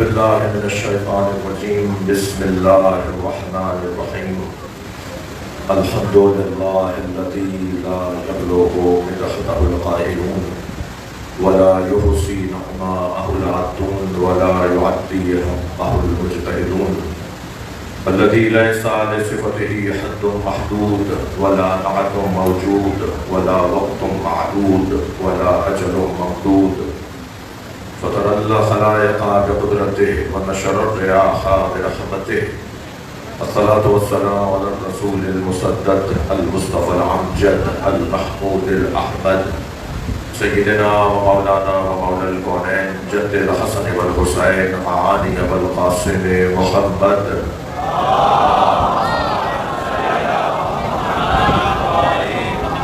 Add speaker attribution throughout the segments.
Speaker 1: بالله من الشيطان الرجيم. بسم الله الرحمن الرحيم. الحمد لله الذي لا يبلغ مدحه القائلون ولا يحصي نعماءه العادون ولا يعدي حقه المجتهدون، الذي ليس لصفته حد محدود ولا نعت موجود ولا وقت معدود ولا أجل ممدود، فطر الخلائق بقدرته ونشر الرياح برحمته. الصلاة والسلام على الرسول المسدد المصطفى الأمجد المحمود الأحمد سيدنا ومولانا ومولى الكونين جد الحسن والحسين معاني والقاسم محمد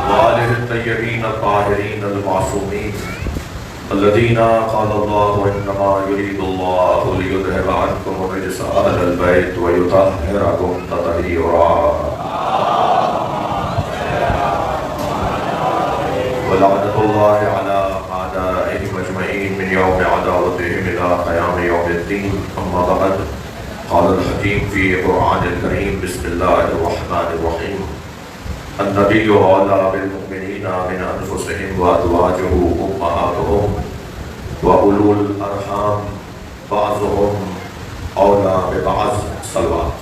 Speaker 1: وآله الطيبين الطاهرين المعصومين الذين قال الله إنما يريد الله ليذهب عنكم الرجس أهل البيت ويطهركم تطهيرا. ولعنة الله على أعدائهم أجمعين من يوم عداوتهم إلى قيام يوم الدين. أما بعد، قال الحكيم في قرآن الكريم. بسم الله الرحمن الرحيم. النبي أولى بالمؤمنين من أنفسهم وأزواجه أمهاتهم وأولو الأرحام بعضهم أولى ببعض. صلوات.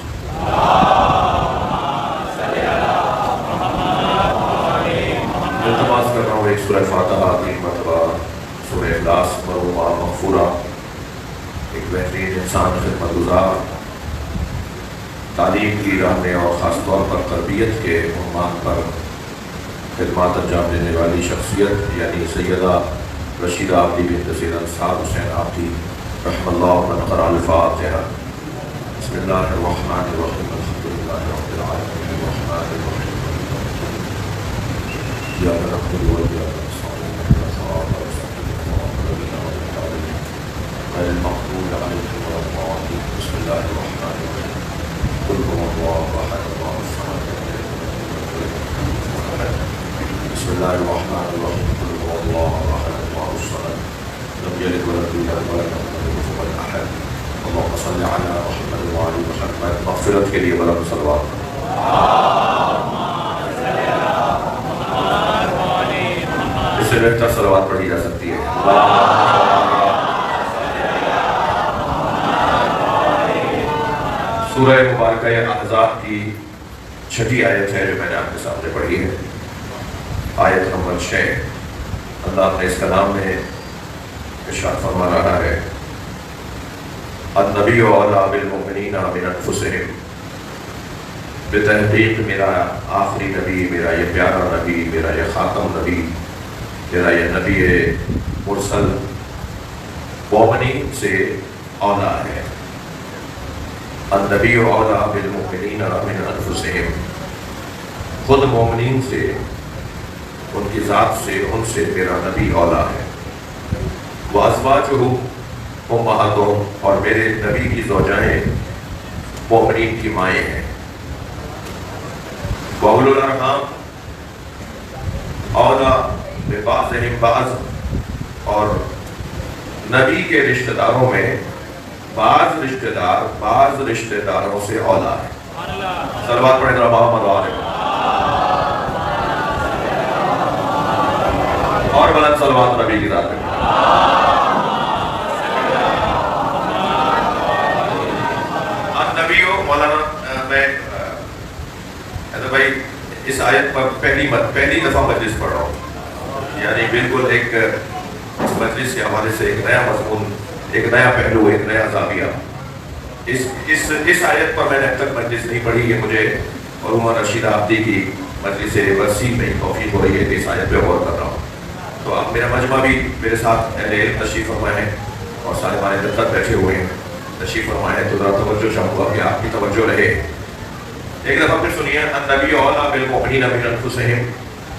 Speaker 1: التماس کر رہا ہوں ایک سورہ فاتحہ، 3 مرتبہ سورہ اخلاص، مرحومہ مغفورہ، ایک بہترین انسان، خدمت گزار، تعلیم کی راہ میں اور خاص طور پر تربیت کے عنوان پر خدمات انجام دینے والی شخصیت یعنی سیدہ رشیدہ عابدی بنت سید انصار حسین عابدی رحم اللہ من قرأ الفاتحہ. بسم اللہ الرحمن الرحیم. الحمد للہ رب العالمین الرحمن الرحیم إياك نعبد وإياك نستعين اهدنا الصراط المستقيم غير المغضوب عليهم ولا الضالين. بسم الله الرحمن الرحيم. قل هو الله أحد الله الصمد بسم الله الرحمن الرحيم. قل هو الله أحد الله الصمد لم يلد ولم يولد ولم يكن له كفوا أحد. اللهم صل على محمد وعلى محمد. مغفرت کے لیے بلند صلوات. اس سے بہتر صلوات پڑھی جا سکتی ہے. سورہ مبارکہ احزاب کی 6 آیت ہے جو میں نے آپ کے سامنے پڑھی ہے. آیت نمبر 6. اللہ اپنے اس کلام میں ارشاد فرما رہا ہے النبی اولیٰ بالمؤمنین من انفسہم. بتحقیق میرا آخری نبی، میرا یہ پیارا نبی، میرا یہ خاتم نبی، میرا یہ نبی مرسل مومنین سے اولیٰ ہے. النبی اولیٰ بالمؤمنین من انفسہم. خود مومنین سے، ان کی ذات سے، ان سے میرا نبی اولیٰ ہے. وازواجہ امہاتہم. اور میرے نبی کی زوجائیں مومنین کی مائیں ہیں. وَأُولُو الْأَرْحَامِ اولیٰ ببعضہم بعض. اور نبی کے رشتہ داروں میں بعض رشتہ دار بعض رشتہ داروں سے اولیٰ ہے. صلوات پڑھیں ذرا محمد وآلہ. اور بلند صلوات نبی کی ذات میں. النبیو. مولانا میں بھائی اس آیت پر پہلی دفعہ مجلس پڑھ رہا ہوں، یعنی بالکل ایک مجلس کے حوالے سے ایک نیا مضمون، ایک نیا پہلو، ایک نیا زاویہ. اس آیت پر میں نے اب تک مجلس نہیں پڑھی. یہ مجھے مرحومہ رشیدہ عابدی کی مجلس وسیع میں توفیق ہو رہی ہے کہ اس آیت پہ غور کر رہا ہوں. تو اب میرا مجمع بھی میرے ساتھ اہل علم تشریف فرما ہے اور سارے ہمارے دفتر بیٹھے ہوئے ہیں، تشریف فرما ہے. تو ذرا توجہ چاہوں گا کہ آپ کی توجہ رہے. ایک دفعہ پھر سنیے. النبی اولیٰ بالمؤمنین من انفسہم.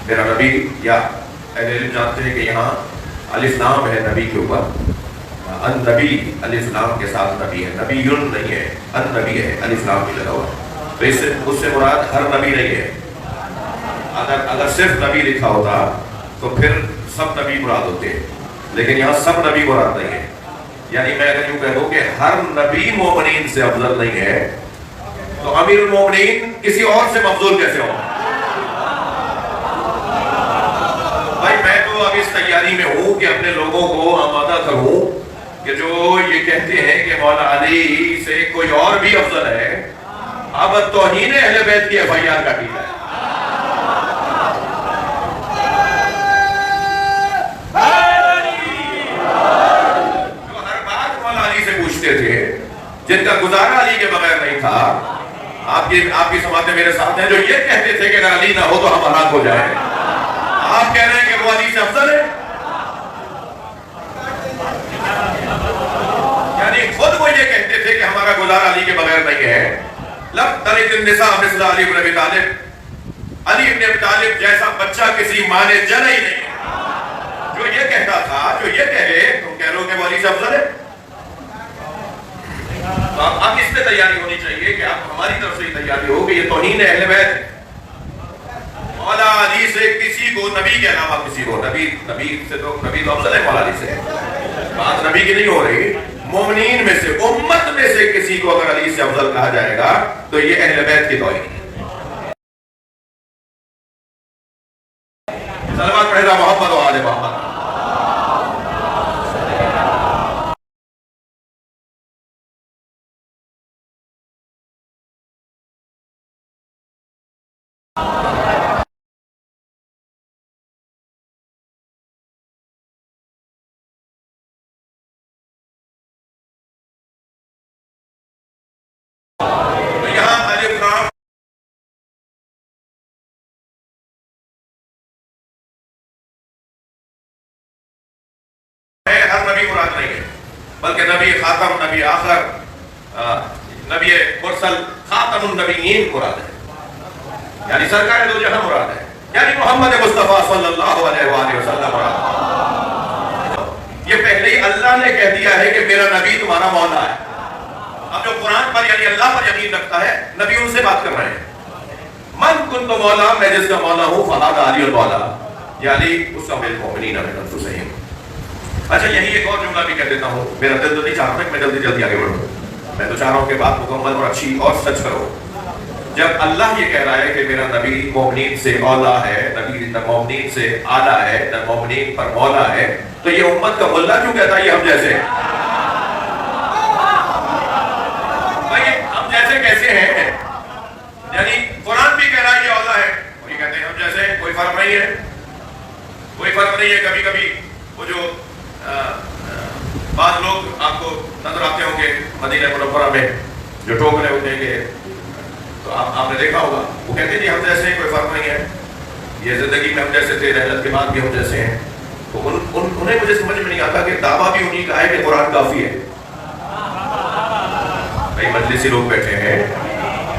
Speaker 1: میرا نبی، یا اہل علم جانتے ہیں کہ یہاں الف لام ہے نبی کے اوپر. النبی الف لام کے ساتھ نبی ہے، نبیٌ نہیں ہے، النبی ہے، الف لام بھی لگا ہوا. تو اس سے مراد ہر نبی نہیں ہے. اگر صرف نبی لکھا ہوتا تو پھر سب نبی مراد ہوتے ہیں، لیکن یہاں سب نبی مراد نہیں ہے. یعنی میں اگر یوں کہہ دوں کہ ہر نبی مومنین سے افضل نہیں ہے تو امیر المومنین کسی اور سے مفضول کیسے ہو؟ بھائی میں تو اب اس تیاری میں ہوں کہ اپنے لوگوں کو آمادہ کروں کہ جو یہ کہتے ہیں کہ مولا علی سے کوئی اور بھی افضل ہے، اب توہین اہل بیت کی ایف آئی آر کاٹی ہے۔ جو ہر بات مولا علی سے پوچھتے تھے، جن کا گزارا علی کے بغیر نہیں تھا، آپ کی سماعتیں میرے ساتھ ہیں، جو یہ کہتے تھے کہ اگر علی نہ ہو تو ہم ہلاک ہو جائیں، آپ کہہ رہے ہیں کہ وہ علی سے افضل ہے؟ یعنی خود وہ یہ کہتے تھے کہ ہمارا گزارا علی کے بغیر نہیں ہے۔ لب تلد النساء مثل علی بن ابی طالب، علی بن ابی طالب جیسا بچہ کسی ماں نے جنا ہی نہیں۔ جو یہ کہتا تھا، جو یہ کہے، تم کہہ رہو کہ وہ علی سے افضل ہے؟ تو اب اس پہ تیاری ہونی چاہیے کہ اب ہماری طرف سے تیاری ہو کہ یہ توہین اہل بیت ہے۔ مولا علی سے کسی کو، نبی کے علاوہ کسی کو، نبی سے تو نبی تو افضل ہے مولا علی سے، بات نبی کی نہیں ہو رہی، مومنین میں سے، امت میں سے کسی کو اگر علی سے افضل کہا جائے گا تو یہ اہل بیت کی توہین ہے۔ سلوات پڑھے محمد و آل محمد۔ تو یہاں الف لام ہے، ہر نبی مراد نہیں ہے، بلکہ نبی خاتم، نبی آخر، نبی مرسل، خاتم النبیین مراد ہے، یعنی سرکار دو جہاں مراد ہے، یعنی محمد مصطفیٰ صلی اللہ علیہ وآلہ وسلم مراد ہے۔ یہ پہلے ہی اللہ نے کہہ دیا ہے کہ میرا نبی تمہارا مولا ہے۔ اب جو قرآن پر یعنی اللہ پر یقین رکھتا ہے، نبی ان سے بات کر رہے ہیں۔ من کنت مولا، میں جس کا مولا ہوں، فہذا علی المولا، یعنی اس کا بالمؤمنین من انفسہم۔ اچھا یہی ایک اور جملہ بھی کہہ دیتا ہوں، میرا دل تو نہیں چاہ رہا کہ میں جلدی آگے بڑھوں، میں تو چاہ رہا ہوں کہ بات مکمل اور اچھی اور سچ کرو۔ جب اللہ یہ کہہ رہا ہے کہ میرا نبی مومنین سے اولا ہے، نبی مومنین سے اعلیٰ ہے، مومنین پر مولا ہے، تو یہ امت کا ملا کیوں کہتا ہے یہ ہم جیسے ہیں؟ کیسے ہیں؟ یعنی قرآن بھی کہہ رہا ہے یہ اولا ہے، اور یہ کہتے ہیں ہم جیسے ہیں، کوئی فرق نہیں ہے، کوئی فرق نہیں ہے۔ کبھی کبھی وہ جو بعض لوگ آپ کو نظر آتے ہوں گے مدینہ منورہ میں جو ٹوک رہے ہوتے ہیں کہ، تو آپ نے دیکھا ہوگا، وہ کہتے ہیں جی ہم جیسے ہیں، کوئی فرق نہیں ہے، یہ زندگی میں ہم جیسے تھے، رحلت کے بعد بھی ہم جیسے ہیں۔ تو انہیں مجھے سمجھ میں نہیں آتا کہ دعویٰ بھی انہی کا ہے کہ قرآن کافی ہے۔ مجلسی لوگ بیٹھے ہیں،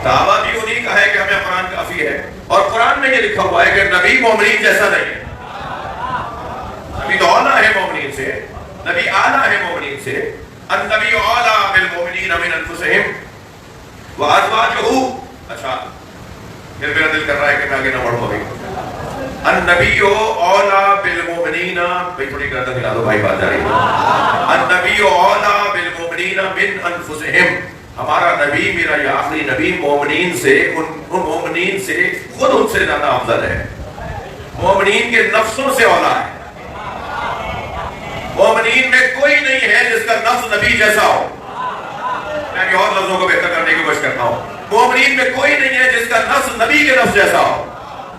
Speaker 1: دعویٰ بھی انہی کا ہے کہ ہمیں قرآن کافی ہے، اور قرآن میں یہ لکھا ہوا ہے کہ نبی مومنین جیسا نہیں ہے، نبی تو اولا ہے مومنین سے، نبی اعلیٰ ہے مومنین سے، النبی اولا بالمؤمنین من انفسہم وازواجہ۔ اچھا پھر میرا دل کر رہا ہے کہ میں آگے نہ بڑھوں ابھی۔ النبی اولا بالمؤمنین، بھائی تھوڑی گردن ہلا دو بھائی، بات جا رہی ہے۔ النبی اولا بالمؤمنین من انفسہم، ہمارا نبی، میرا یہ آخری نبی، مومنین سے، ان مومنین سے خود ان سے زیادہ افضل ہے، مومنین کے نفسوں سے اولا ہے۔ مومنین میں کوئی نہیں ہے جس کا نفس نبی جیسا ہو۔ میں ابھی اور لفظوں کو بہتر کرنے کی کوشش کرتا ہوں، مومنین میں کوئی نہیں ہے جس کا نفس نبی کے نفس جیسا ہو۔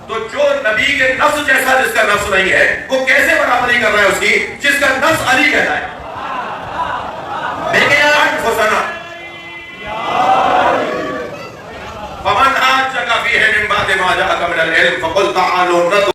Speaker 1: تو جو نبی کے نفس جیسا جس کا نفس نہیں ہے، وہ کیسے برابری کر رہا ہے اس کی جس کا نفس علی کہتا ہے؟ لیکن انفسنا فمن حاجک فیہ من بعد ما جاءک من العلم فقل تعالوا ندعو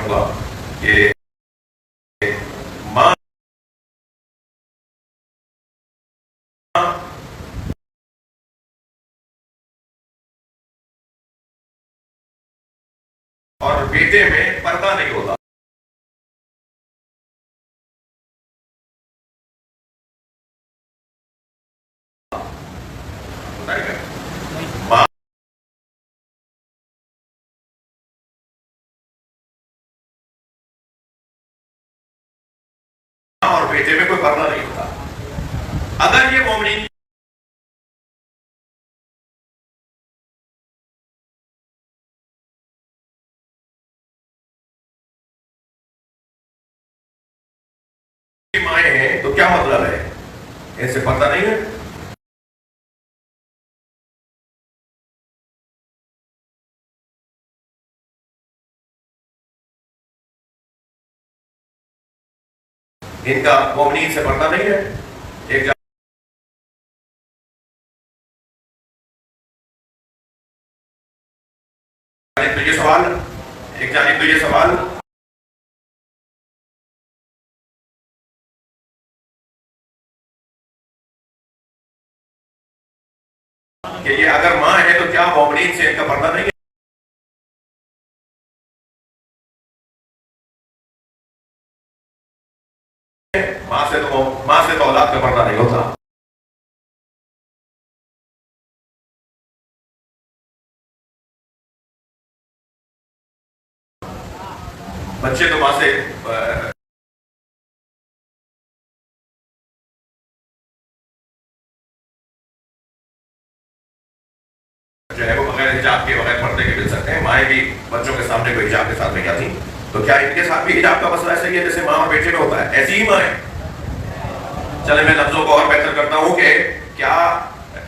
Speaker 1: چاہوں گا کہ ماں اور بیٹے میں پردہ نہیں ہوتا. ماں اور بیٹے میں کوئی پردہ نہیں ہوتا. اگر یہ مومنین مائیں ہیں تو کیا مطلب ہے؟ ان سے پردہ نہیں ہے. ان کا مومنین سے پردہ نہیں ہے. ایک جانب تو یہ سوال، ایک جانب تو یہ سوال کہ یہ اگر ماں ہے تو کیا مومنین سے ان کا پردہ نہیں ہے؟ ماں سے تو اولاد کا پردہ نہیں ہوتا. بچے تو ماں سے جو ہے وہ بغیر حجاب کے، بغیر پردے کے مل سکتے ہیں. مائیں بھی بچوں کے سامنے کوئی حجاب کے ساتھ نہیں آتی. تو کیا ان کے ساتھ بھی حجاب کا مسئلہ ایسا ہی ہے جیسے ماں اور بیٹے میں ہوتا ہے؟ ایسی ہی مائیں. چلے میں لفظوں کو اور بہتر کرتا ہوں کہ کیا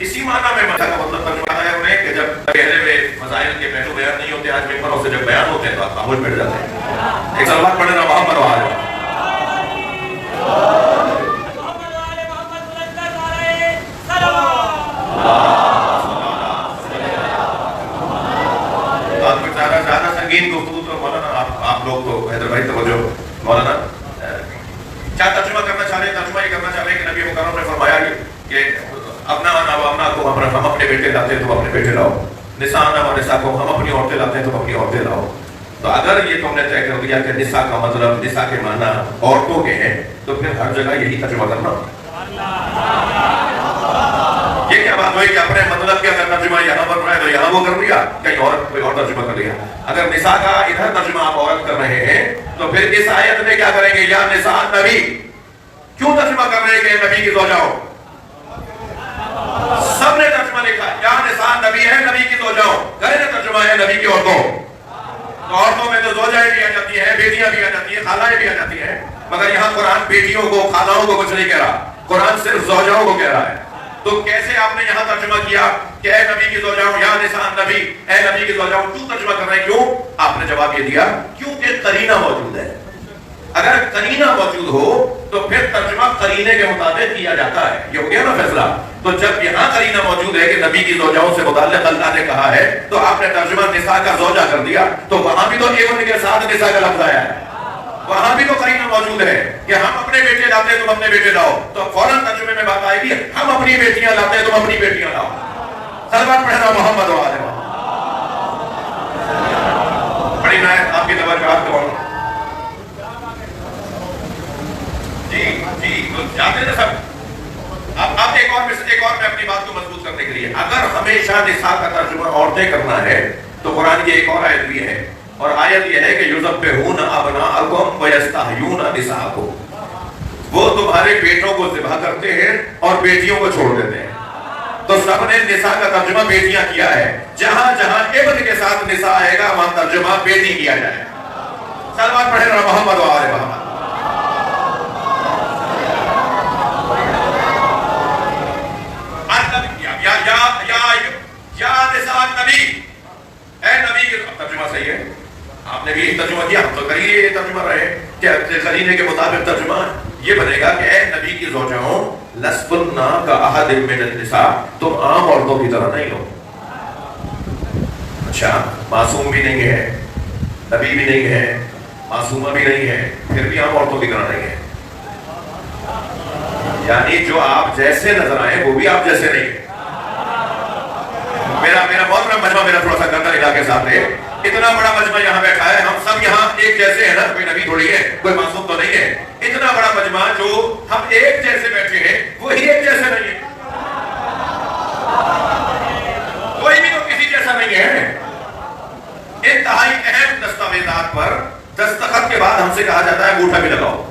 Speaker 1: اسی معنی میں کا مطلب ترجمہ ہے انہیں کہ جب پہلے میں مسائل کے پہلو بیان نہیں ہوتے، آج ممبروں سے جب بیان ہوتے ہیں تو آپ خاموش بیٹھ جاتے ہیں. ایک سلوات پڑھنا محمد و آل محمد. زیادہ سنگین گفتگو تو مولانا آپ لوگ تو حیدر بھائی توجہ. مولانا کیا ترجمہ کرنا چاہ رہے ہیں؟ ترجمہ یہ کرنا چاہ رہے ہیں کہ نبی مکرم نے فرمایا کہ اپنا آنا و امنا کو ہم اپنے بیٹے لاتے ہیں تو اپنے بیٹے لاؤ، نساء آنا و نساء کو ہم اپنی عورتیں لاتے ہیں تو اپنی عورتیں لاؤ. تو اگر یہ تم نے طے کر دیا کہ نساء کا مطلب، نساء کے معنی عورتوں کے ہیں، تو پھر ہر جگہ یہی ترجمہ کرنا. یہ کیا بات ہوئی کہ اپنے مطلب کے اگر ترجمہ یہاں پر ہے تو یہاں وہ کر لیا، کہیں اور کوئی اور ترجمہ کر لیا. اگر نساء کا ادھر ترجمہ آپ عورت کر رہے ہیں تو پھر اس آیت میں کیا کریں گے؟ یا نساء نبی کیوں ترجمہ کر رہے ہیں کہ نبی کی زوجاؤں؟ سب نے ترجمہ لکھا یا نساء نبی ہے، نبی کی زوجاؤں. گھر نے ترجمہ ہے نبی کی عورتوں. تو عورتوں میں تو زوجائیں بھی آ جاتی ہیں، بیٹیاں بھی آ جاتی ہیں، خالائیں بھی آ جاتی ہیں. مگر یہاں قرآن بیٹیوں کو، خالاؤں کو کچھ نہیں کہہ رہا، قرآن صرف زوجاؤں کو کہہ رہا ہے. تو کیسے آپ نے یہاں ترجمہ کیا کہ اے نبی کی زوجاؤں، یا نساء نبی، اے نبی کی زوجاؤں؟ کیوں ترجمہ کر رہے ہیں؟ کیوں؟ آپ نے جواب یہ دیا کیونکہ قرینہ موجود ہے. اگر قرینہ موجود ہو تو پھر ترجمہ قرینے کے مطابق کیا جاتا ہے. یہ ہو گیا نا فیصلہ. تو جب یہاں قرینہ موجود ہے کہ نبی کی زوجاؤں سے متعلق اللہ نے کہا ہے، تو آپ نے ترجمہ نساء کا زوجہ کر دیا. تو وہاں بھی تو ایون کے ساتھ نساء کا لفظ آیا ہے، وہاں بھی تو قرینہ موجود ہے کہ ہم اپنے بیٹے لاتے ہیں تم اپنے بیٹے لاؤ. تو فوراً ترجمے میں بات آئے گی ہم اپنی بیٹیاں لاتے ہیں تم اپنی بیٹیاں لاؤ. سلوات پڑھنا محمد و آل محمد. بڑی نایت آپ کی توجہات کو. جی تو جاتے ہیں سب. اب ایک اور میں اپنی بات کو مضبوط کرنے کے لیے، اگر ہمیشہ نساء کا ترجمہ عورتیں کرنا ہے تو قرآن کی ایک اور آیت بھی ہے، اور آیت یہ ہے کہ یذبحون ابناءکم ویستحیون نساءکم. وہ تمہارے بیٹوں کو ذبح کرتے ہیں اور بیٹیوں کو چھوڑ دیتے ہیں. تو سب نے نساء کا ترجمہ بیٹیاں کیا ہے. جہاں جہاں ابن کے ساتھ نساء آئے گا وہاں ترجمہ بیٹی کیا جائے. سلوات پڑھے نا محمد و آل محمد. یا نساء نبی، اے نبی کے ترجمہ صحیح ہے. آپ نے بھی ترجمہ کیا، ہم تو کریے یہ ترجمہ رہے کہ قرینے کے مطابق ترجمہ یہ بنے گا کہ اے نبی کی زوجاؤں لستن کاحد من النساء، تم عام عورتوں کی طرح نہیں ہو. اچھا معصوم بھی نہیں ہے، نبی بھی نہیں ہے، معصومہ بھی نہیں ہے، پھر بھی ہم عورتوں کی طرح نہیں ہیں. یعنی جو آپ جیسے نظر آئے وہ بھی آپ جیسے نہیں ہیں. میرا بہت بڑا مجمع، میرا تھوڑا سا گردن علاقے ساتھ ہے، اتنا بڑا مجمع یہاں بیٹھا ہے، ہم سب یہاں ایک جیسے ہیں نا، کوئی نبی تھوڑی ہے، کوئی معصوم تو نہیں ہے. اتنا بڑا مجمع جو ہم ایک جیسے بیٹھے ہیں وہی ایک جیسے نہیں ہے، کوئی بھی تو کسی جیسا نہیں ہے. انتہائی اہم دستاویزات پر دستخط کے بعد ہم سے کہا جاتا ہے انگوٹھا بھی لگاؤ.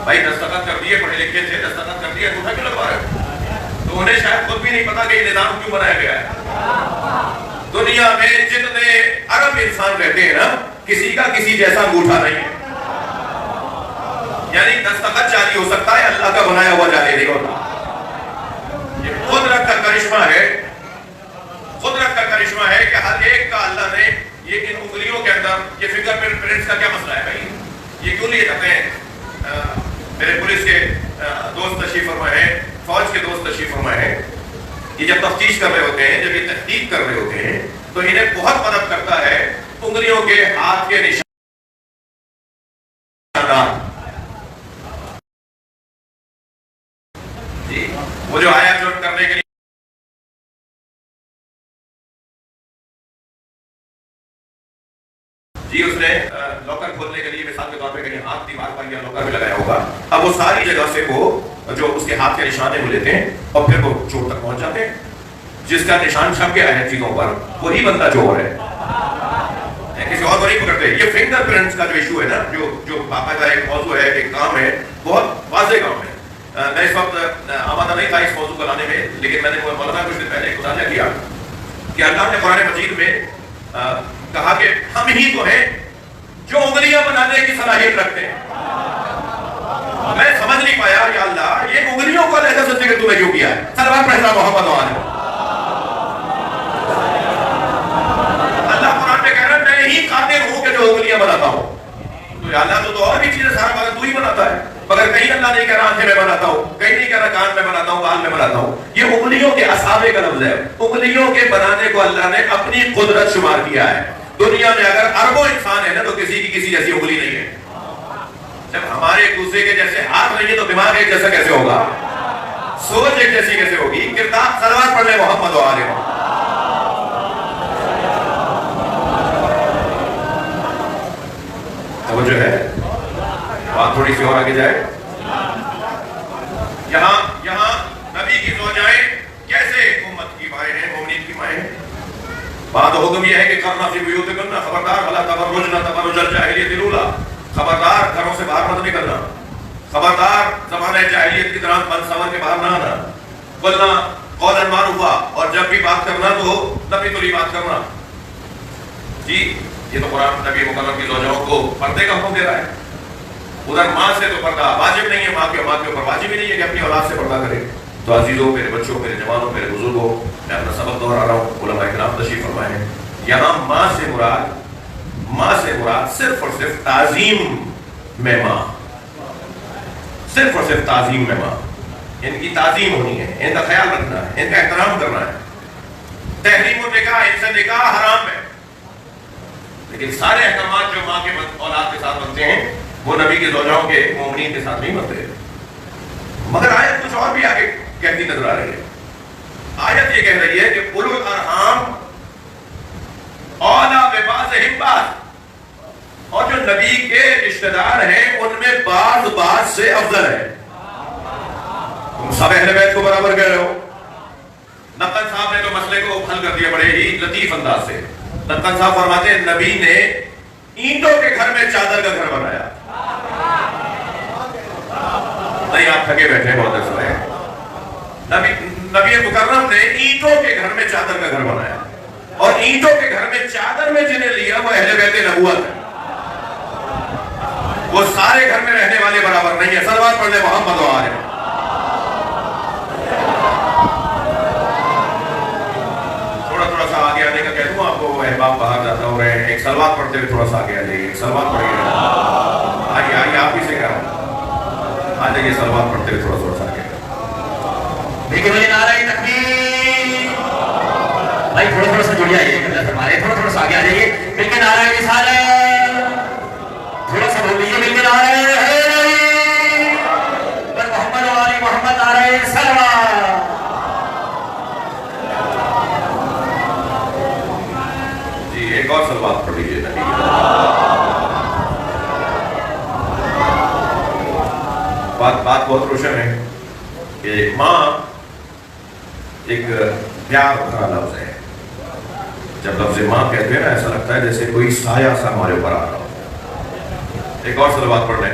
Speaker 1: بھائی دستخط کر دیے، پڑھے لکھے تھے، دستخط کر دیے، انگوٹھا کیوں لگوا رہے؟ تو انہیں شاید خود بھی نہیں پتا کہ یہ نظام کیوں بنایا گیا ہے. دنیا میں جتنے ارب انسان رہتے ہیں نا، کسی کا کسی جیسا انگوٹھا نہیں ہے. یعنی دستخط جاری ہو سکتا ہے، اللہ کا بنایا ہوا جاری نہیں ہوتا. یہ قدرت کا کرشمہ ہے، قدرت کا کرشمہ ہے کہ ہر ایک کا اللہ نے یہ ان انگلیوں کے اندر یہ فنگر پرنٹس کا کیا مسئلہ ہے بھائی؟ یہ کیوں لیے جاتے ہیں؟ میرے پولیس کے دوست تشریف فرمائے ہیں، فوج کے دوست تشریف فرمائے ہیں. یہ جب تفتیش کر رہے ہوتے ہیں، جب یہ تحقیق کر رہے ہوتے ہیں تو انہیں بہت مدد کرتا ہے انگلیوں کے ہاتھ کے نشان. جی وہ جو آیا چوٹ کرنے کے لیے جی اس نے لاکر کھولنے کے لیے مثال کے طور پہ کہیں ہاتھ دیوار پر یا لاکر بھی لگایا ہوگا. اب وہ ساری جگہ سے وہ جو اس کے ہاتھ کے نشانے وہ لیتے ہیں اور پھر وہ چور تک پہنچ جاتے ہیں. جس کا نشان چھپ گیا ہے چیزوں پر وہی بندہ چور ہے، کسی اور کو نہیں پکڑتے. یہ فنگر پرنٹس کا جو ایشو ہے نا، جو باقاعدہ ایک موضوع ہے، ایک کام ہے، بہت واضح کام ہے. میں اس وقت آمادہ نہیں تھا اس موضوع کو لانے میں، لیکن میں نے مولانا کچھ دن پہلے ایک مطالعہ کیا کہ اللہ نے قرآن مجید میں کہا کہ ہم ہی تو ہیں جو انگلیاں بنانے کی صلاحیت رکھتے ہیں. میں سمجھ نہیں پایا یا اللہ یہ انگلیوں کو ایسا سوچے کہ تم نے کیوں کیا ہے. صلوات پڑھنا محمد وآلہ. اللہ قرآن میں کہہ رہا ہے میں ہی قادر ہوں کہ جو انگلیاں بناتا ہوں. تو یا اللہ تو اور بھی چیزیں سارا مگر تو ہی بناتا ہے. مگر کہیں اللہ نہیں کہہ رہا آنکھیں میں بناتا ہوں، کہیں نہیں کہہ رہا کان میں بناتا ہوں، بال میں بناتا ہوں. یہ انگلیوں کے اصابع کا لفظ ہے. انگلیوں کے بنانے کو اللہ نے اپنی قدرت شمار کیا ہے. دنیا میں اگر اربوں انسان ہے نا تو کسی کی کسی جیسی انگلی نہیں ہے. جب ہمارے ایک دوسرے کے جیسے ہاتھ نہیں ہے تو دماغ ایک جیسا کیسے ہوگا؟ سوچ ایک جیسی کیسے ہوگی؟ کردار صلوات پڑھ لیں محمد و آلہ. توجہ ہے، بات تھوڑی سی اور آگے جائے. یہاں نبی کی زوجائیں کیسے امت کی مائیں ہیں، مومنین کی مائیں ہیں. بات حکم یہ ہے کہ کرنا فی بیوتکن، خبردار ولا تبرجن تبرج الجاہلیۃ الاولیٰ. خبردار گھروں سے باہر مت نکلنا، خبردار زمانہ جاہلیت کی طرح بن سنور کے باہر نہ آنا. قلنا قولا معروفا، اور جب بھی بات کرنا تو نبی تولی بات کرنا. جی یہ تو قرآن نبی مکرم کی زوجاؤں کو پردے کا حکم دے رہا ہے. ادھر ماں سے تو پردہ واجب نہیں ہے، ماں کے اوپر واجب ہی نہیں ہے کہ اپنی اولاد سے پردہ کرے. تو عزیزوں، میرے بچوں، میرے جوانوں، میرے بزرگوں، میں اپنا سبق دہرا رہا ہوں. علماء کرام تشریف فرمائے ہیں. یہاں ماں سے مراد صرف اور صرف تعظیم میں ماں، صرف اور صرف تعظیم میں ماں. ان کی تعظیم ہونی ہے، ان کا خیال رکھنا ہے، ان کا احترام کرنا ہے. تحریم النکاح، ان سے نکاح حرام ہے، لیکن سارے احکامات جو ماں کے اولاد کے ساتھ بنتے ہیں وہ نبی کے زوجاؤں کے مومنین کے ساتھ نہیں بنتے. مگر آیت کچھ اور بھی آگے کہتی نظر آ رہی ہے. آیت یہ کہہ رہی ہے کہ اولو الارحام اولیٰ ببعضہم بعض، اور جو نبی کے رشتہ دار ہیں ان میں بعض سے افضل ہے. تم سب اہل بیت کو برابر کہہ رہے ہو. نقل صاحب نے تو مسئلے کو حل کر دیا بڑے ہی لطیف انداز سے. نقل صاحب فرماتے ہیں نبی نے اینٹوں کے گھر میں چادر کا گھر بنایا. نہیں آپ تھکے بیٹھے بہت اچھا ہے. نبی مکرم نے اینٹوں کے گھر میں چادر کا گھر بنایا، اور اینٹوں کے گھر میں چادر میں جنہیں لیا وہ اہل بیت نبوت ہے. وہ سارے گھر میں رہنے والے برابر نہیں ہے. صلوات پڑھ لیں محمد و آلہ. تھوڑا سا آگے آنے کا کہہ دوں آپ کو. احباب باہر جاتا ہو رہے ہیں، ایک صلوات پڑھتے ہوئے تھوڑا سا آگے آ جائیے. صلوات پڑھیے. آئیے آپ ہی سے کہہ رہا ہوں، آ جائیے صلوات پڑھتے ہوئے تھوڑا سا آگے.
Speaker 2: دیکھیں مجھے نعرہ تکبیر. بھائی تھوڑا سا جڑ جائیے، تھوڑا سا آگے آ جائیے. لیکن نعرہ رسالت
Speaker 1: ماں ایک پیار بھرا لفظ ہے. جب لفظ ماں کہتے ہیں نا ایسا لگتا ہے جیسے کوئی سایہ سا ہمارے اوپر آ رہا ہو. ایک اور صلوات پڑھ لیں.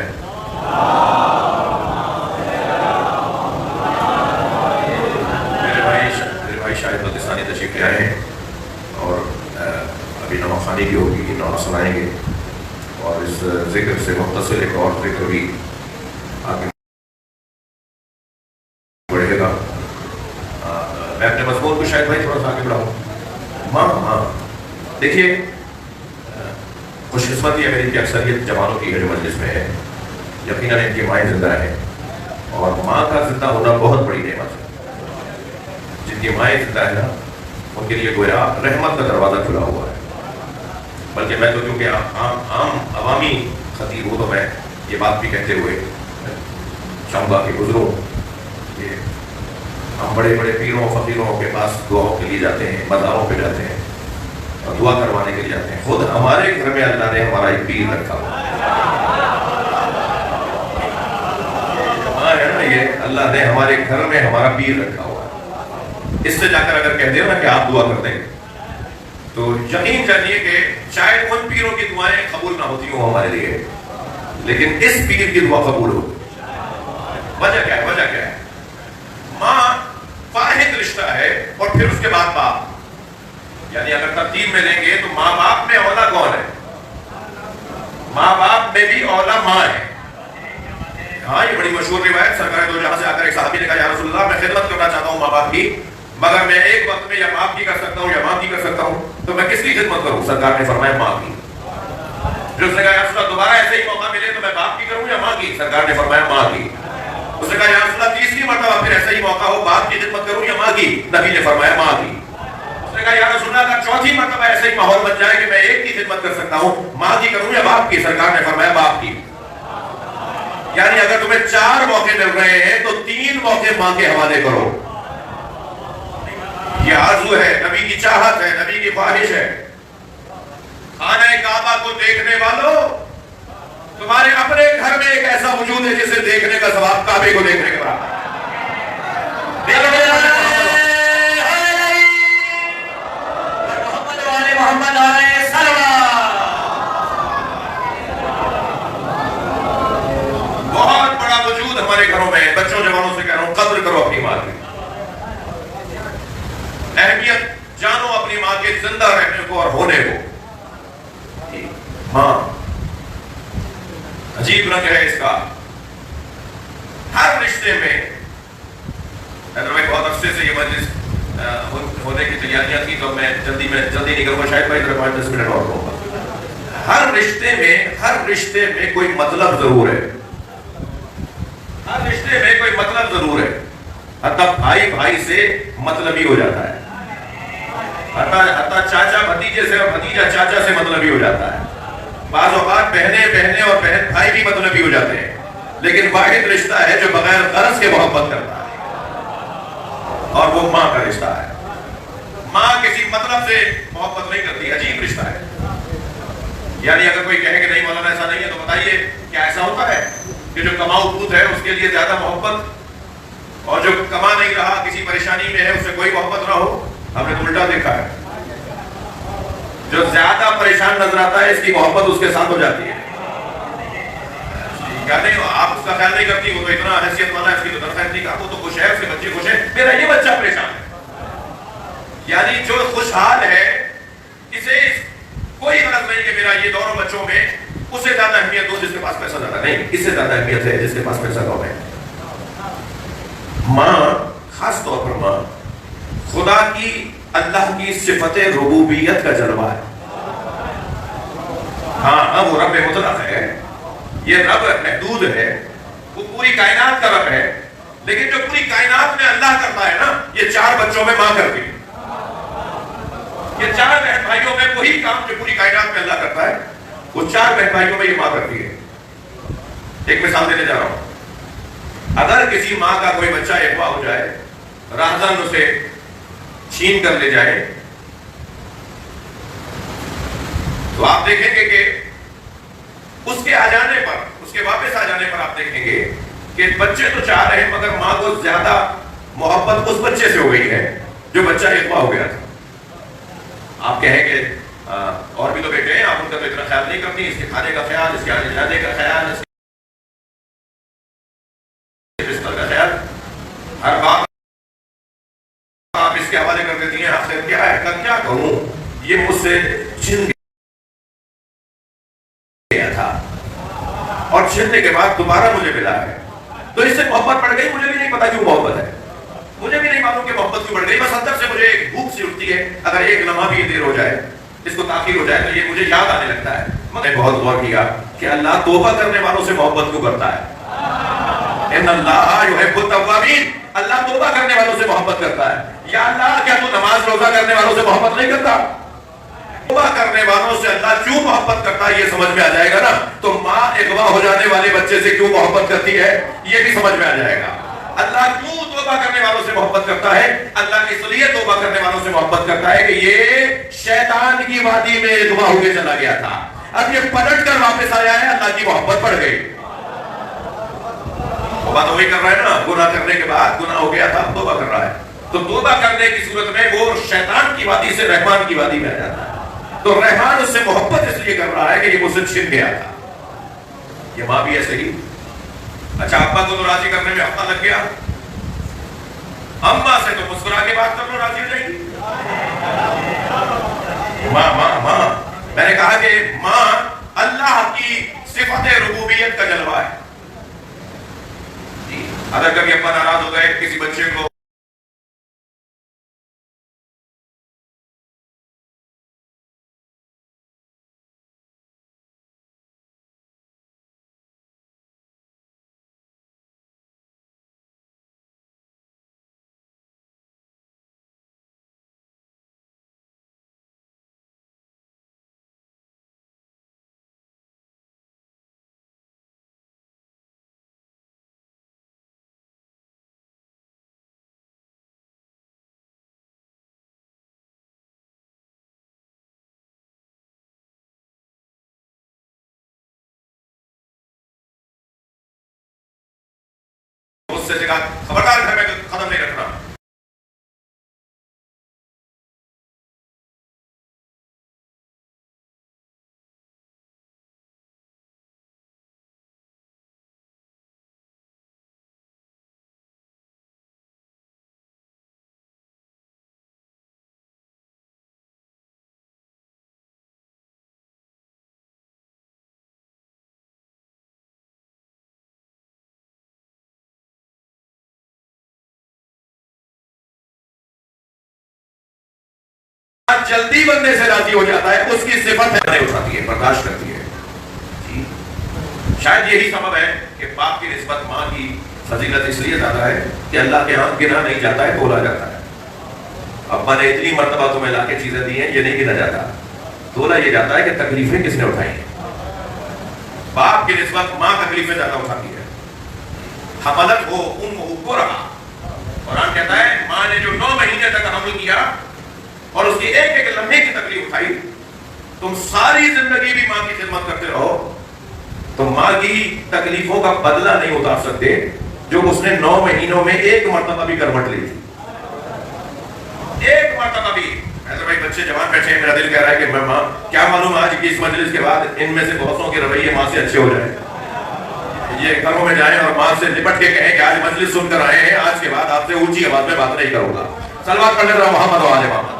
Speaker 1: میرے بھائی شاہد پاکستانی تشریف لے آئے ہیں اور ابھی نماز خوانی کی ہوگی، نماز سنائیں گے اور اس ذکر سے متصل ایک اور ذکر بھی آگے بڑھے گا. میں اپنے مضمون کو شاید بھائی تھوڑا سا آگے بڑھاؤں. ماں دیکھیے خوش قسمتی ہے میری کہ اکثریت جوانوں کی ہے جو مجلس میں ہے. یقیناً ان کی مائیں زندہ ہیں اور ماں کا زندہ ہونا بہت بڑی نعمت ہے. جن کی مائیں زندہ ہے نا ان کے لیے گویا رحمت کا دروازہ کھلا ہوا ہے. بلکہ میں تو کیونکہ عام عوامی خطیب ہوں تو میں یہ بات بھی کہتے ہوئے چاہوں گا کہ گزروں کہ ہم بڑے بڑے پیروں فقیروں کے پاس دعاؤں کے لیے جاتے ہیں، مزاروں پہ جاتے ہیں اور دعا کروانے کے لیے جاتے ہیں. خود ہمارے گھر میں اللہ نے ہمارا ایک پیر رکھا ہوا ہے نا. یہ اللہ نے ہمارے گھر میں ہمارا پیر رکھا ہوا ہے. اس سے جا کر اگر کہتے ہو نا کہ آپ دعا کرتے ہیں تو یقین جانیے کہ شاید ان پیروں کی دعائیں قبول نہ ہوتی ہوں ہمارے لیے، لیکن اس پیر کی دعا قبول ہو. وجہ کیا ہے؟ وجہ کیا ہے؟ ماں واحد رشتہ ہے اور پھر اس کے بعد باپ. یعنی اگر ترتیب میں لیں گے تو ماں باپ میں اولا کون ہے؟ ماں باپ میں بھی اولا ماں ہے. ہاں یہ بڑی مشہور روایت، سرکار دو جہاں سے آ کر ایک صحابی نے کہا یا رسول اللہ میں خدمت کرنا چاہتا ہوں ماں باپ کی، مگر میں ایک وقت میں یا باپ کی کر سکتا ہوں یا ماں کی کر سکتا ہوں، تو میں کس کی خدمت کروں؟ سرکار نے فرمایا ماں کی. جو اس نے کہا یا رسول اللہ دوبارہ ایسے ہی موقع ملے تو میں باپ کی کروں یا ماں کی؟ سرکار نے فرمایا ماں کی. اس نے کہا یا رسول اللہ تیسری مرتبہ پھر ایسا ہی موقع ہو باپ کی خدمت کروں یا ماں کی؟ نبی نے فرمایا ماں کی. اس نے کہا یا رسول اللہ اگر چوتھی مرتبہ ایسا ہی ماحول بن جائے کہ میں ایک کی خدمت کر سکتا ہوں، ماں کی کروں یا باپ کی؟ سرکار نے فرمایا باپ کی. یعنی اگر تمہیں 4 موقع مل رہے ہیں تو 3 موقع ماں کے حوالے کرو. یہ آرزو ہے، نبی کی چاہت ہے، نبی کی خواہش ہے. خانہ کعبہ کو دیکھنے والوں تمہارے اپنے گھر میں ایک ایسا وجود ہے جسے دیکھنے کا ثواب کعبے کو دیکھنے کے برابر ہے.
Speaker 2: محمد علیہ السلام.
Speaker 1: بہت بڑا وجود ہمارے گھروں میں. بچوں جوانوں سے کہہ رہا ہوں قدر کرو اپنی ماں کی. اہمیت جانو اپنی ماں کے زندہ رہنے کو اور ہونے کو. ماں عجیب رنگ ہے اس کا. ہر رشتے میں بہت عرصے سے یہ مجلس ہونے کی تیاریاں تھی تو میں جلدی نہیں کروں گا. شاید میں 10 منٹ اور رہوں گا. ہر رشتے میں کوئی مطلب ضرور ہے. ہر رشتے میں کوئی مطلب ضرور ہے. حتیٰ بھائی سے مطلبی ہو جاتا ہے. حتیٰ چاچا بھتیجے سے اور بھتیجا چاچا سے مطلبی ہو جاتا ہے. بعض اوقات بہنیں اور بہن بھائی بھی مطلبی ہو جاتے ہیں. لیکن واحد رشتہ ہے جو بغیر غرض کے محبت کرتا ہے اور وہ ماں کا رشتہ ہے. ماں کسی مطلب سے محبت نہیں کرتی. عجیب رشتہ ہے. یعنی اگر کوئی کہے کہ نہیں مولانا ایسا نہیں ہے تو بتائیے کیا ایسا ہوتا ہے کہ جو کماؤ پوت ہے اس کے لیے زیادہ محبت اور جو کما نہیں رہا کسی پریشانی میں ہے اس سے کوئی محبت نہ ہو؟ ہم نے تو الٹا دیکھا ہے. جو زیادہ پریشان نظر آتا ہے اس کی محبت اس کے ساتھ ہو جاتی ہے. کیا نہیں آپ اس کا خیال نہیں کرتی؟ وہ تو اتنا حیثیت والا ہے اس کی تو درخواست نہیں کہا وہ تو خوش ہے اس کے بچے خوش ہیں میرا یہ بچہ پریشان ہے. یعنی جو خوشحال ہے اسے کوئی غرض نہیں کہ میرا یہ دونوں بچوں میں اسے زیادہ اہمیت ہو جس کے پاس پیسہ زیادہ نہیں. اس سے زیادہ اہمیت ہے جس کے پاس پیسہ کم ہے. ماں خاص طور پر ماں خدا کی اللہ کی صفت ربوبیت کا جلوہ ہے. ہاں وہ رب مطلق ہے. یہ رب محدود ہے. وہ پوری کائنات کا رب ہے. لیکن جو پوری کائنات میں اللہ کرتا ہے نا یہ 4 بچوں میں ماں کرتی ہے. یہ 4 بہن بھائیوں میں وہی کام جو پوری کائنات میں اللہ کرتا ہے وہ 4 بہن بھائیوں میں یہ ماں کرتی ہے. ایک مثال دینے جا رہا ہوں. اگر کسی ماں کا کوئی بچہ اغوا ہو جائے راہزن اسے چھین کر لے جائے تو آپ دیکھیں گے کہ اس کے آ جانے پر اس کے واپس آ جانے پر آپ دیکھیں گے کہ بچے تو 4 ہیں مگر ماں کو زیادہ محبت اس بچے سے ہو گئی ہے جو بچہ اغوا ہو گیا تھا. آپ کہیں کہ اور بھی تو بیٹے ہیں، آپ ان کا تو اتنا خیال نہیں کرتی، اس کے کھانے کا خیال، اس کے آنے جانے کا خیال، اس کے بستر کا خیال، ہر بات آپ اس کے حوالے کر دیتی ہیں. آخر کیا ہے، کیا کہوں، یہ مجھ سے چھن گیا تھا اور چھننے کے بعد دوبارہ مجھے ملا ہے، تو اس سے محبت بڑھ گئی. مجھے بھی نہیں پتا کیوں محبت ہے، مجھے بھی نہیں معلوم کہ محبت کیوں بڑھ گئی. بس اندر سے مجھے ایک بھوک سی اٹھتی ہے، اگر ایک لمحہ بھی دیر ہو جائے، اس کو تاخیر ہو جائے تو یہ مجھے یاد آنے لگتا ہے. میں نے بہت غور کیا کہ اللہ توبہ کرنے والوں سے محبت کیوں کرتا ہے. ان اللہ یحب التوابین، اللہ توبہ کرنے والوں سے محبت کرتا ہے. یا اللہ کیا تو نماز روزہ کرنے والوں سے محبت نہیں کرتا؟ توبہ کرنے والوں سے اللہ کیوں محبت کرتا ہے یہ سمجھ میں آ جائے گا نا، تو ماں اغوا ہو جانے والے بچے سے کیوں محبت کرتی ہے یہ بھی سمجھ میں آ جائے گا. اللہ کیوں توبہ کرنے والوں سے محبت کرتا ہے؟ اللہ اس لیے توبہ کرنے والوں سے محبت کرتا ہے کہ یہ شیطان کی وادی میں اغوا ہو کے چلا گیا تھا، اب یہ پلٹ کر واپس آیا ہے، اللہ کی محبت بڑھ گئی. توبہ تو وہی کر رہا ہے نا، گناہ کرنے کے بعد گناہ ہو گیا تھا، توبہ کر رہا ہے. تو توبہ کرنے کی صورت میں وہ شیطان کی وادی سے رحمان کی وادی میں آ جاتا ہے. تو رحمان اس سے محبت اس لیے کر رہا ہے کہ یہ مجھ سے چھن گیا تھا. یہ ماں بھی ایسے ہی. اچھا ابا کو تو راضی کرنے میں ہفتہ لگ گیا، اماں سے تو مسکرا کے بات کر لو، راضی ہو جائے گی. ماں ماں ماں، میں نے کہا کہ ماں اللہ کی صفت ربوبیت کا جلوہ ہے. اگر کبھی ابا ناراض ہو گئے کسی بچے کو اس سے کہا خبردار گھر میں قدم نہیں رکھنا. جلدی بندے سے راضی ہو جاتا ہے، اس کی صفت ہے اٹھاتی ہے، برداشت کرتی ہے. شاید یہی سبب ہے کہ باپ کی نسبت ماں کی فضیلت اس لیے زیادہ ہے کہ اللہ کے ہاں گنا نہیں جاتا ہے، تولا جاتا ہے. ابا نے اتنی مرتبہ تمہیں لا کے چیزیں دی ہیں، یہ نہیں گنا جاتا، تولا یہ جاتا ہے کہ تکلیفیں کس نے اٹھائی ہیں. باپ کی نسبت ماں تکلیفیں زیادہ اٹھاتی ہے. حملت ہو ام کو رہا، قرآن کہتا ہے ماں نے جو 9 مہینے تک حمل کیا اور اس کی ایک ایک لمحے کی تکلیف اٹھائی، تم ساری زندگی بھی ماں کی خدمت کرتے رہو تو ماں کی تکلیفوں کا بدلہ نہیں اتار سکتے جو اس نے 9 مہینوں میں ایک مرتبہ بھی کرمٹ لی تھی. ایک مرتبہ بھی. ایسے بھائی بچے جوان بیٹھے ہیں، میرا دل کہہ رہا ہے کہ میں ماں کیا معلوم آج کی اس مجلس کے بعد ان میں سے بہتوں کے رویے ماں سے اچھے ہو جائیں، یہ گھروں میں جائیں اور ماں سے لپٹ کے کہیں کہ آج مجلس سن کر آئے ہیں، آج کے بعد آپ سے اونچی آواز میں بات نہیں کروں گا. صلوات پڑھنے رہا محمد و آل محمد.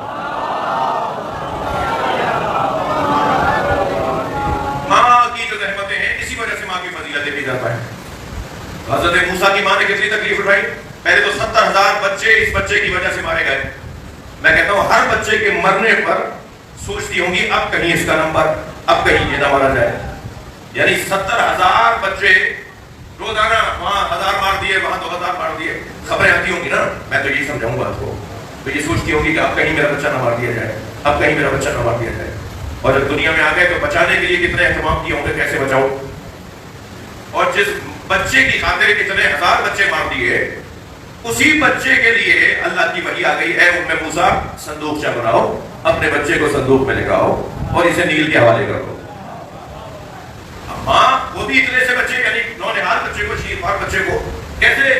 Speaker 1: حضرت موسیٰ کی ماں نے کتنی تکلیف اٹھائی. پہلے تو 70,000 بچے اس بچے کی وجہ سے مارے گئے. میں کہتا ہوں ہر بچے کے مرنے پر سوچتی ہوں گی اب کہیں اس کا نمبر، اب کہیں یہ نہ مارا جائے. یعنی 70,000 بچے روزانہ، وہاں 1000 مار دیے، وہاں 2000 مار دیے. خبریں آتی ہوں گی نا، میں تو یہ سمجھاؤں بات کو، تو یہ سوچتی ہوں گی کہ اب کہیں میرا بچہ نہ مار دیا جائے، اب کہیں میرا بچہ نہ مار دیا جائے. اور جب دنیا میں آ گئے تو بچانے کے لیے کتنے اہتمام کیے ہوں گے، کیسے بچاؤ. اور جس بچے کی خاطر کتنے 1000 بچے مار دیے، اسی بچے کے لیے اللہ کی وحی آ گئی، اے ام موسیٰ صندوقچہ بناؤ، اپنے بچے کو صندوق میں لگاؤ اور اسے نیل کے حوالے کر دو. ماں وہ بھی اتنے سے بچے، یعنی نونہال بچے کو، شیرخوار بچے کو کیسے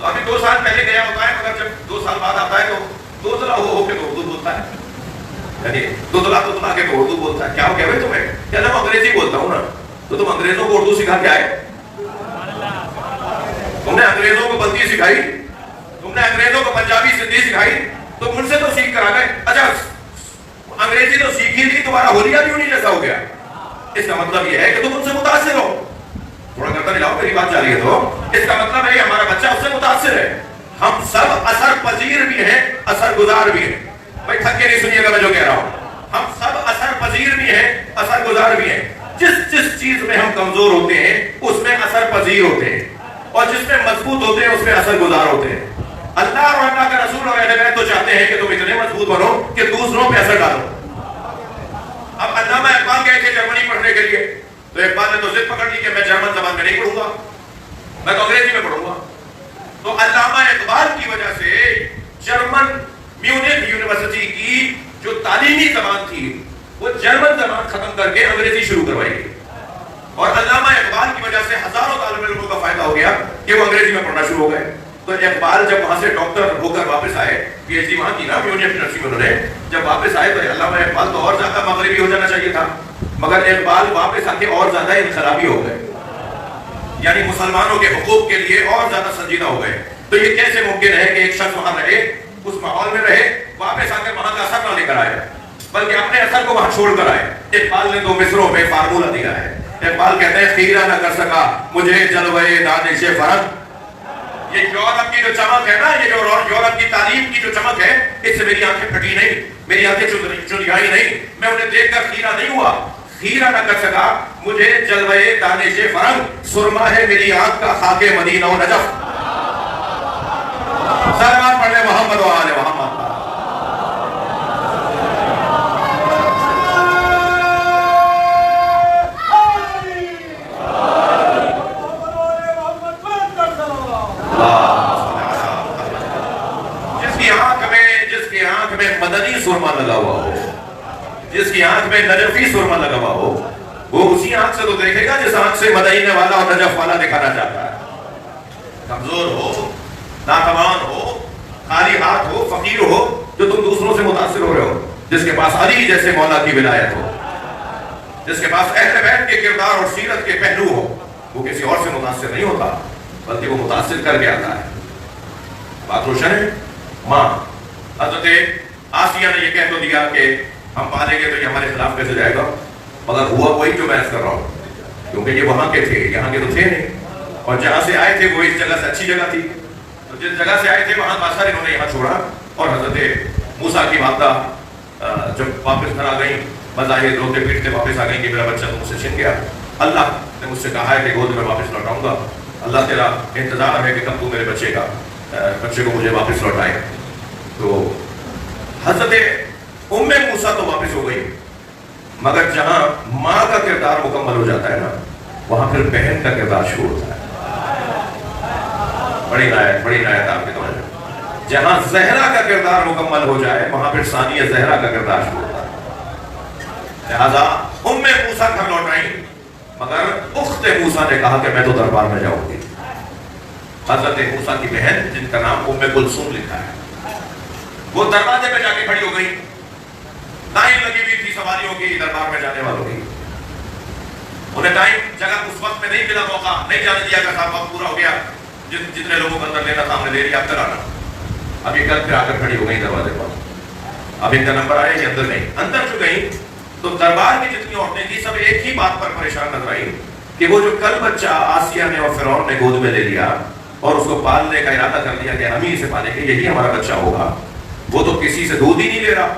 Speaker 1: تو ابھی 2 سال پہلے گیا ہوتا ہے، مگر جب 2 سال بعد آتا ہے تو دوسرا ہو کے تو اردو بولتا ہے، یعنی دودلا کے تو اردو بولتا ہے. کیا ہو گیا بھائی تمہیں؟ کیا میں انگریزی بولتا ہوں نا، تو تم انگریزوں کو اردو سکھا کے آئے؟ تم نے انگریزوں کو بلتی سکھائی، تم نے انگریزوں کو پنجابی سندھی سکھائی، تو مجھ سے تو سیکھ کر آ گئے. اچھا انگریزی تو سیکھی تھی، تمہارا ہولیا بھی انہیں جیسا ہو گیا. اس کا مطلب یہ ہے کہ تم ان سے متاثر ہو. تھوڑا کرتا ملاؤ، میری بات جاری ہے. تو اس کا مطلب ہے ہمارا بچہ اس سے متاثر ہے. ہم سب اثر پذیر بھی ہیں، اثر گزار بھی ہیں. بھائی تھک کے نہیں سنیے گا میں جو کہہ رہا ہوں. ہم سب اثر پذیر بھی ہیں، اثر گزار بھی ہیں. جس چیز میں ہم کمزور ہوتے ہیں اس میں اثر پذیر ہوتے ہیں، اور جس میں مضبوط ہوتے ہیں اس میں اثر گزار ہوتے ہیں. اللہ اور اللہ کا رسول اور اہل بیت تو چاہتے ہیں کہ تم اتنے مضبوط بنو کہ دوسروں پہ اثر ڈالو. اب علامہ اقبال گئے تھے جرمنی پڑھنے کے لیے، تو اقبال نے تو ضد پکڑ لی کہ میں جرمن زبان میں نہیں پڑھوں گا، میں تو انگریزی میں پڑھوں گا. تو علامہ اقبال کی وجہ سے جرمن میونخ یونیورسٹی کی جو تعلیمی زبان تھی وہ جرمن زبان ختم کر کے انگریزی شروع کروائی گئی. اور علامہ اقبال کی وجہ سے ہزاروں طالب علموں کا فائدہ ہو گیا کہ وہ انگریزی میں پڑھنا شروع ہو گئے. تو اقبال جب وہاں سے ڈاکٹر ہو کر واپس آئے، پی ایچ ڈی وہاں کی نا میونخ یونیورسٹی میں، انہوں نے جب واپس آئے تو علامہ اقبال تو اور زیادہ مغربی ہو جانا چاہیے تھا، مگر اقبال واپس آ کے اور زیادہ انقلابی ہو گئے، یعنی مسلمانوں کے حقوق کے لیے اور زیادہ سنجیدہ ہو گئے. تو یہ کیسے ممکن ہے کہ ایک شخص وہاں رہے، اس ماحول میں رہے، واپس آ کر وہاں کا اثر نہ لے کر آئے، بلکہ اپنے اثر کو وہاں چھوڑ کر آئے؟ اقبال نے 2 مصروں میں فارمولہ دیا ہے. اقبال کہتے ہیں خیرہ نہ کر سکا مجھے جلوے دانش فرنگ. یہ یورپ کی جو چمک ہے نا، یہ جو یورپ کی تعلیم کی جو چمک ہے، اس سے میری آنکھیں پھٹی نہیں، میری آنکھیں چلیائی نہیں، میں انہیں دیکھ کر خیرہ نہیں ہوا. خیرہ نہ کر سکا مجھے جلوے دانش فرنگ، سرما ہے میری آنکھ کا خاک مدینہ و نجف. سلام پڑھ لے محمد و آل محمد. جس کی آنکھ میں مدنی سرما لگا ہوا ہو، جس کی آنکھ میں نجفی سرما لگا ہوا ہو، وہ اسی آنکھ سے تو دیکھے گا جس آنکھ سے مدینہ والا اور نجف والا دکھانا چاہتا ہے. کمزور ہو، ناتوان ہو، خالی ہاتھ ہو، فقیر ہو، جو تم دوسروں سے متاثر ہو رہے ہو، جس کے پاس علی جیسے مولا کی ولایت ہو، جس کے پاس اہل بیت کے کردار اور سیرت کے پہلو ہو، وہ کسی اور سے متاثر نہیں ہوتا بلکہ وہ متاثر کر کے آتا ہے. بات روشن ہے؟ ماں حضرت آسیہ نے یہ کہہ تو دیا کہ ہم پالیں گے تو یہ ہمارے خلاف کیسے جائے گا، مگر ہوا وہی جو بحث کر رہا ہوں، کیونکہ یہ وہاں کے تھے، یہاں کے تو تھے نہیں. اور جہاں سے آئے تھے وہ اس جگہ سے اچھی جگہ تھی، تو جس جگہ سے آئے تھے وہاں کا اثر انہوں نے یہاں چھوڑا. اور حضرت موسیٰ کی والدہ جب واپس گھر آ گئیں، بظاہر روتے پیٹتے واپس آ گئیں کہ میرا بچہ تو مجھ سے چھن گیا، اللہ نے مجھ سے کہا ہے کہ گود میں واپس لوٹاؤں گا، اللہ تیرا انتظار ہے کہ کب تو میرے بچے کو مجھے واپس لوٹائے. تو حضرت موسیٰ تو واپس ہو گئی، مگر جہاں ماں کا کردار مکمل ہو جاتا ہے نا، وہاں پھر بہن کا کردار شروع ہوتا ہے. بڑی نایت آپ کی توجہ. جہاں زہرا کا کردار مکمل ہو جائے وہاں پھر ثانیہ زہرا کا کردار شروع ہوتا ہے. لہذا موسیٰ گھر لوٹ آئیں، مگر اخت موسیٰ نے کہا کہ میں تو دربار میں جاؤں گی. حضرت موسیٰ کی بہن جن کا نام کلثوم لکھا ہے، وہ دروازے پہ جا کے کھڑی ہو گئی. لائن لگی ہوئی تھی سواریوں کی، دربار میں جانے والوں کی. انہیں ٹائم جگہ اس وقت میں نہیں ملا، موقع نہیں جانے دیا کہ صاحب وقت پورا ہو گیا، جتنے لوگوں کو اندر لینا تھا ہم نے لے لیا، اب تک آنا. اب یہ کل پھر آ کر کھڑی ہو گئی دروازے پر. اب ان کا نمبر آیا کہ اندر نہیں. اندر جو گئی تو دربار کی جتنی عورتیں تھیں سب ایک ہی بات پر پریشان نظر آئی کہ وہ جو کل بچہ آسیہ نے اور فرعون نے گود میں لے لیا اور اس کو پالنے کا ارادہ کر لیا کہ ہم ہی اسے پالیں گے، یہی ہمارا بچہ ہوگا، وہ تو کسی سے دودھ ہی نہیں لے رہا.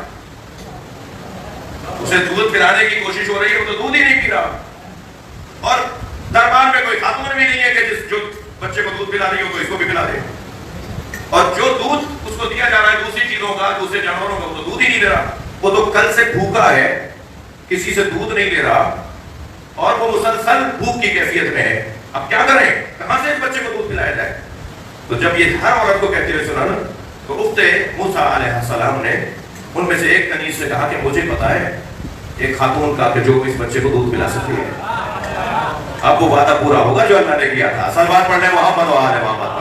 Speaker 1: اسے دودھ پلانے کی کوشش ہو رہی ہے، وہ تو دودھ ہی نہیں پی رہا. اور دربار میں کوئی خاتون بھی نہیں ہے کہ جو بچے کو دودھ پلا رہی ہو تو اس کو بھی پلا دے. اور جو دودھ اس کو دیا جا رہا ہے دوسری چیزوں کا، دوسرے جانوروں کا، وہ تو دودھ ہی نہیں لے رہا. وہ تو کل سے بھوکا ہے، کسی سے دودھ نہیں لے رہا، اور وہ مسلسل بھوک کی کیفیت میں ہے. اب کیا کریں، کہاں سے اس بچے کو دودھ پلایا جائے؟ تو جب یہ ہر عورت کو کہتے ہوئے سنا نا، تو اخت موسیٰ علیہ السلام نے ان میں سے ایک کنیز سے کہا کہ مجھے پتا ہے ایک خاتون کا کہ جو اس بچے کو دودھ پلا سکتی ہے. اب وہ وعدہ پورا ہوگا جو اللہ نے کیا تھا. سلوات پڑھنے محمد و آل محمد.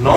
Speaker 1: 9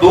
Speaker 1: 2